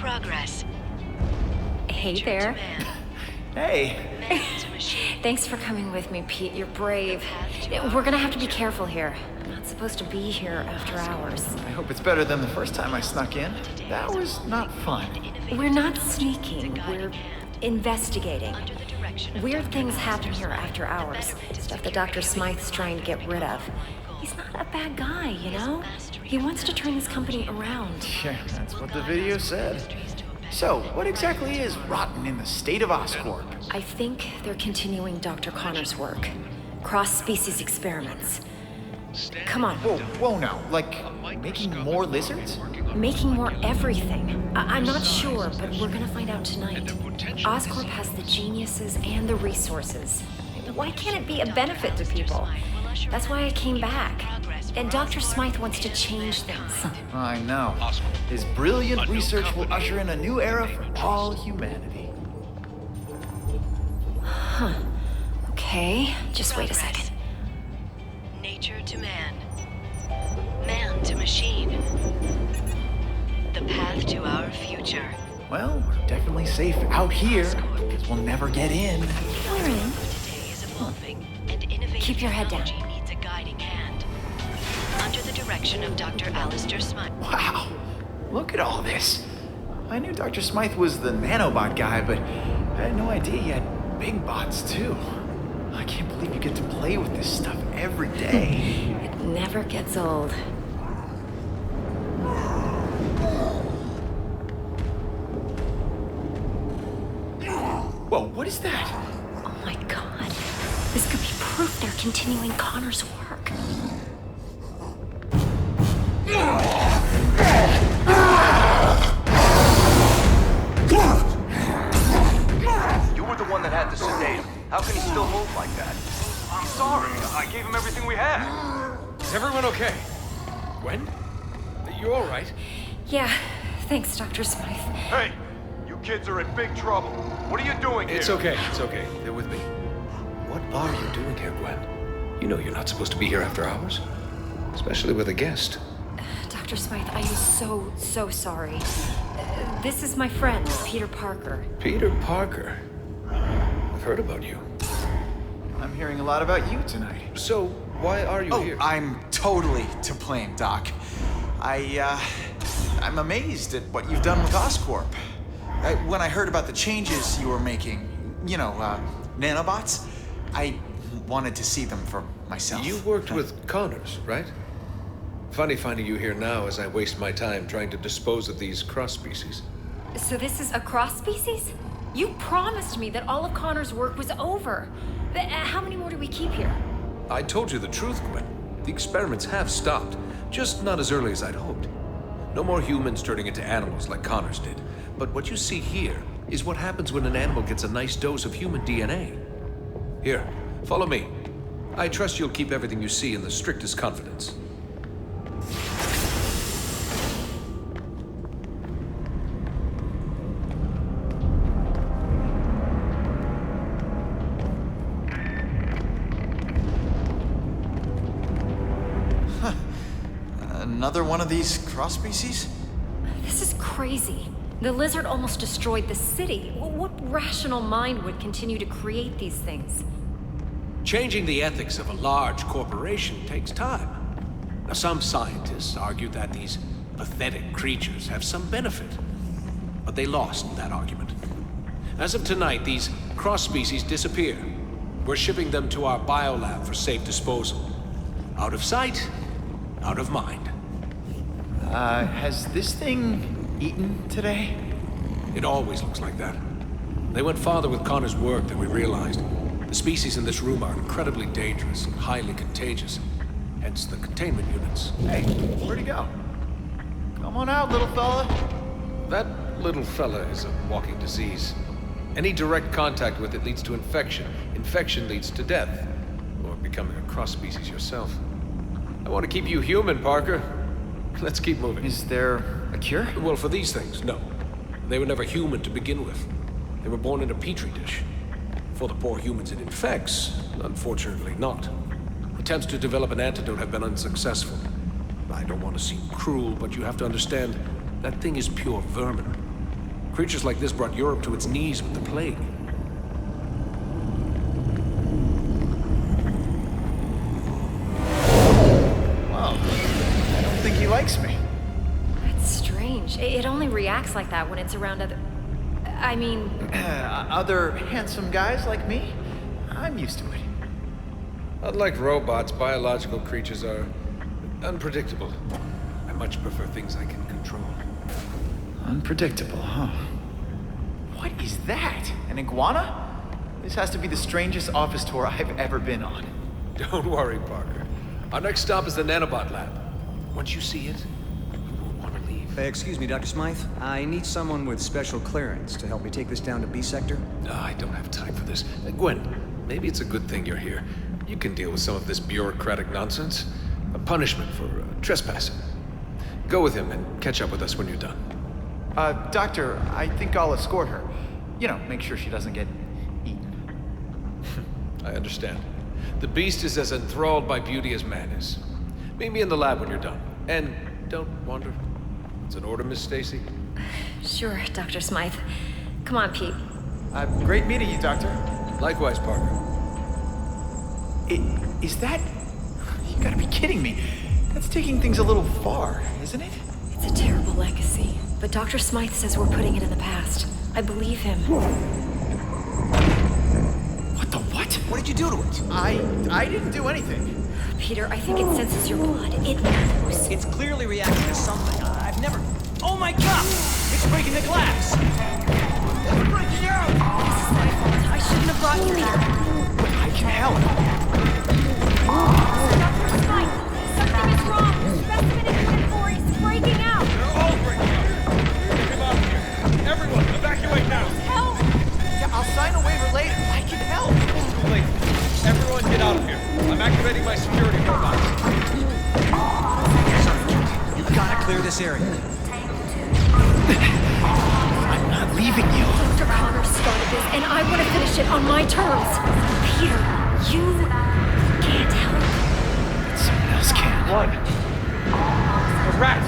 progress. Hey there. Hey. Thanks for coming with me, Pete. You're brave. We're gonna have to be careful here. I'm not supposed to be here after hours. I hope it's better than the first time I snuck in. That was not fun. We're not sneaking. We're investigating. Weird things happen here after hours. Stuff that Dr. Smythe's trying to get rid of. He's not a bad guy, you know? He wants to turn this company around. Yeah, that's what the video said. So, what exactly is rotten in the state of Oscorp? I think they're continuing Dr. Connor's work. Cross-species experiments. Come on. Whoa now. Like, making more lizards? Making more everything. I'm not sure, but we're gonna find out tonight. Oscorp has the geniuses and the resources. Why can't it be a benefit to people? That's why I came back. And Dr. Smythe wants to change things. I know. His brilliant research will usher in a new era for all humanity. Huh. Okay, just wait a second. Nature to man. Man to machine. The path to our future. Well, we're definitely safe out here, because we'll never get in. We're in. Today is evolving, and innovative Keep your head down. technology needs a guiding hand. Under the direction of Dr. Alistair Smythe. Wow, look at all this. I knew Dr. Smythe was the nanobot guy, but I had no idea he had big bots too. I can't believe you get to play with this stuff every day. It never gets old. Whoa, what is that? Oh my god. This could be proof they're continuing Connor's work. You were the one that had to sedate him. How can he still move like that? I'm sorry. I gave him everything we had. Is everyone okay? Gwen? You all right? Yeah, thanks, Dr. Smythe. Hey, you kids are in big trouble. What are you doing here? It's okay. It's okay. They're with me. What are you doing here, Gwen? You know you're not supposed to be here after hours. Especially with a guest. Dr. Smythe, I am so sorry. This is my friend, Peter Parker. Peter Parker? I've heard about you. I'm hearing a lot about you tonight. So, why are you here? I'm totally to blame, Doc. I'm amazed at what you've done with Oscorp. When I heard about the changes you were making, nanobots, I wanted to see them for myself. You worked with Connors, right? Funny finding you here now as I waste my time trying to dispose of these cross-species. So this is a cross-species? You promised me that all of Connor's work was over. How many more do we keep here? I told you the truth, Gwen. The experiments have stopped, just not as early as I'd hoped. No more humans turning into animals like Connors did. But what you see here is what happens when an animal gets a nice dose of human DNA. Here, follow me. I trust you'll keep everything you see in the strictest confidence. Another one of these cross-species? This is crazy. The lizard almost destroyed the city. What rational mind would continue to create these things? Changing the ethics of a large corporation takes time. Now, some scientists argue that these pathetic creatures have some benefit, but they lost that argument. As of tonight, these cross-species disappear. We're shipping them to our biolab for safe disposal. Out of sight, out of mind. Has this thing eaten today? It always looks like that. They went farther with Connor's work than we realized. The species in this room are incredibly dangerous and highly contagious. Hence the containment units. Hey, where'd he go? Come on out, little fella. That little fella is a walking disease. Any direct contact with it leads to infection. Infection leads to death. Or becoming a cross-species yourself. I want to keep you human, Parker. Let's keep moving. Is there a cure? Well, for these things, no. They were never human to begin with. They were born in a petri dish. For the poor humans it infects, unfortunately not. Attempts to develop an antidote have been unsuccessful. I don't want to seem cruel, but you have to understand, that thing is pure vermin. Creatures like this brought Europe to its knees with the plague. Well, I don't think he likes me. That's strange. It only reacts like that when it's around other... I mean... Other handsome guys like me? I'm used to it. Unlike robots, biological creatures are unpredictable. I much prefer things I can control. Unpredictable, huh? What is that? An iguana? This has to be the strangest office tour I've ever been on. Don't worry, Parker. Our next stop is the nanobot lab. Once you see it, you won't want to leave. Excuse me, Dr. Smythe. I need someone with special clearance to help me take this down to B sector. No, I don't have time for this. Gwen, maybe it's a good thing you're here. You can deal with some of this bureaucratic nonsense. A punishment for trespassing. Go with him and catch up with us when you're done. Doctor, I think I'll escort her. You know, make sure she doesn't get eaten. I understand. The beast is as enthralled by beauty as man is. Meet me in the lab when you're done. And don't wander. It's an order, Miss Stacy. Sure, Dr. Smythe. Come on, Pete. Great meeting you, Doctor. Likewise, Parker. Is that... You gotta be kidding me. That's taking things a little far, isn't it? It's a terrible legacy, but Dr. Smythe says we're putting it in the past. I believe him. What the what? What did you do to it? I didn't do anything. Peter, I think it senses your blood. It knows. It's clearly reacting to something. I've never... Oh my god! It's breaking the glass! It's breaking out! This is my fault. I shouldn't have brought you here. I can help. Dr. Smythe, something is wrong. The specimen in inventory is breaking out. They're all breaking out. Get him out of here. Everyone, evacuate now. Help! Yeah, I'll sign a waiver later. I can help. Too late. Everyone get out of here. I'm activating my security robots. You gotta clear this area. I'm not leaving you. Dr. Connor started this, and I want to finish it on my terms. Peter, you can't help. Someone else can. One. The rat.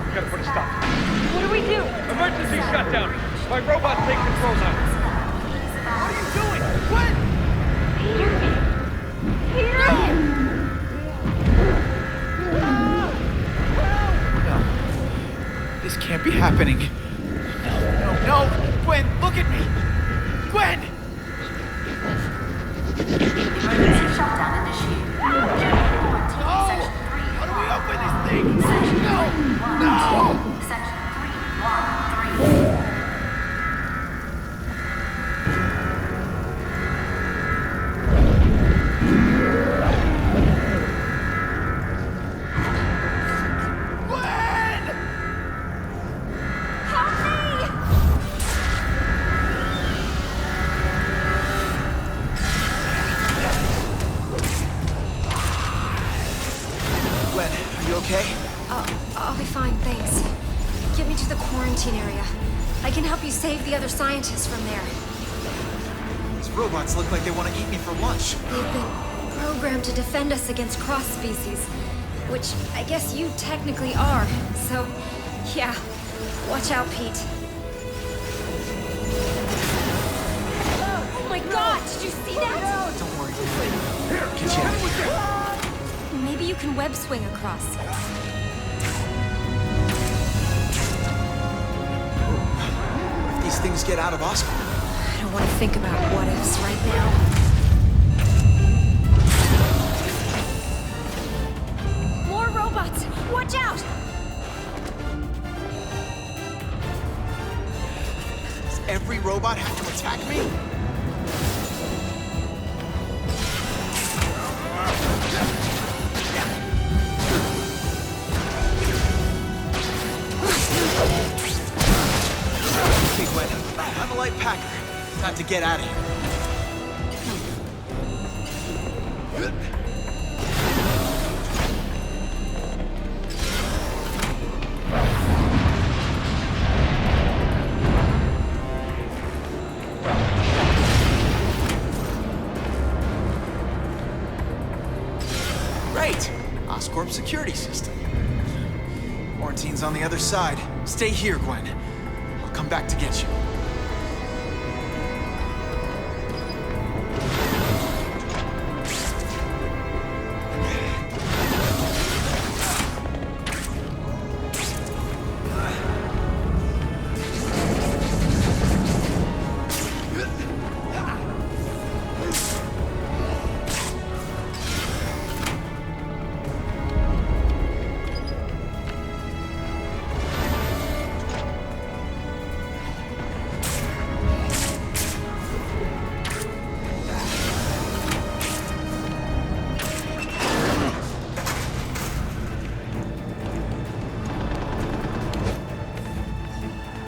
We gotta put a stop. What do we do? Emergency shutdown. My robots take control now. What are you doing? What? Peter! No. This can't be happening. No. Gwen, look at me. Gwen! Emergency shutdown initiated. No! How do we open this thing? No! Section 313. Gwen! Help me! Gwen, are you okay? I'll be fine, thanks. Get me to the quarantine area. I can help you save the other scientists from there. These robots look like they want to eat me for lunch. They've been programmed to defend us against cross-species, which I guess you technically are. So, yeah, watch out, Pete. Oh my god, did you see that? Don't worry. Here, get you. Maybe you can web swing across. If these things get out of Oscorp, I don't want to think about what ifs right now. More robots! Watch out! does every robot have to attack me? Okay, Gwen, I'm a light packer. Time to get out of here. Great! Oscorp security system. Quarantine's on the other side. Stay here, Gwen. I'll I'll come back to get you.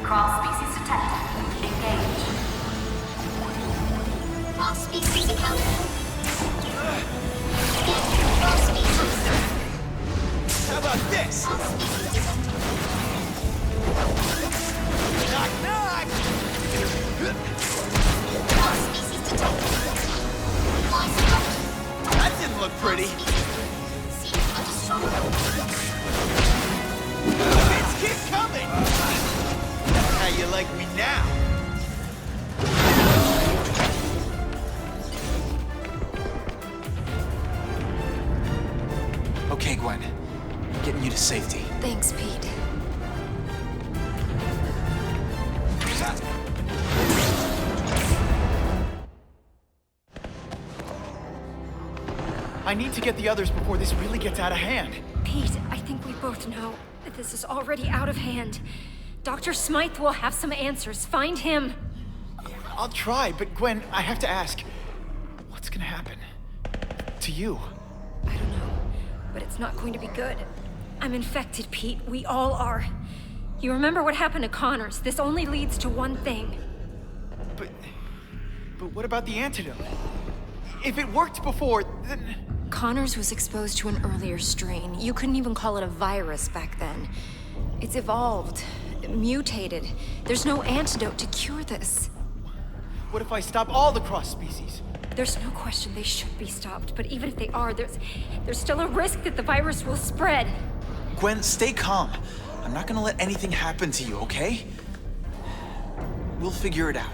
Cross-species detected. Engage. Cross-species encounter. Cross-species. How about this? Knock, knock! Cross-species detected. That didn't look pretty. Kids, keep coming! How you like me now? Okay, Gwen. Getting you to safety. Thanks, Pete. I need to get the others before this really gets out of hand. Pete, I think we both know that this is already out of hand. Dr. Smythe will have some answers. Find him. I'll try, but Gwen, I have to ask, what's gonna happen to you? I don't know, but it's not going to be good. I'm infected, Pete. We all are. You remember what happened to Connors? This only leads to one thing. But what about the antidote? If it worked before, then... Connors was exposed to an earlier strain. You couldn't even call it a virus back then. It's evolved, mutated. There's no antidote to cure this. What if I stop all the cross species? There's no question they should be stopped, but even if they are, there's still a risk that the virus will spread. Gwen, stay calm. I'm not gonna let anything happen to you, okay? We'll figure it out.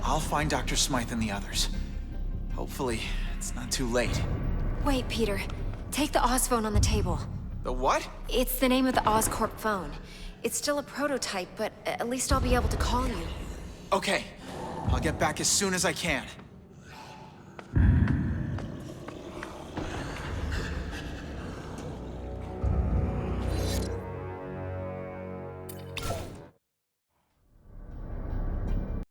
I'll find Dr. Smythe and the others. Hopefully, it's not too late. Wait, Peter. Take the Oz phone on the table. The what? It's the name of the Oscorp phone. It's still a prototype, but at least I'll be able to call you. Okay. I'll get back as soon as I can.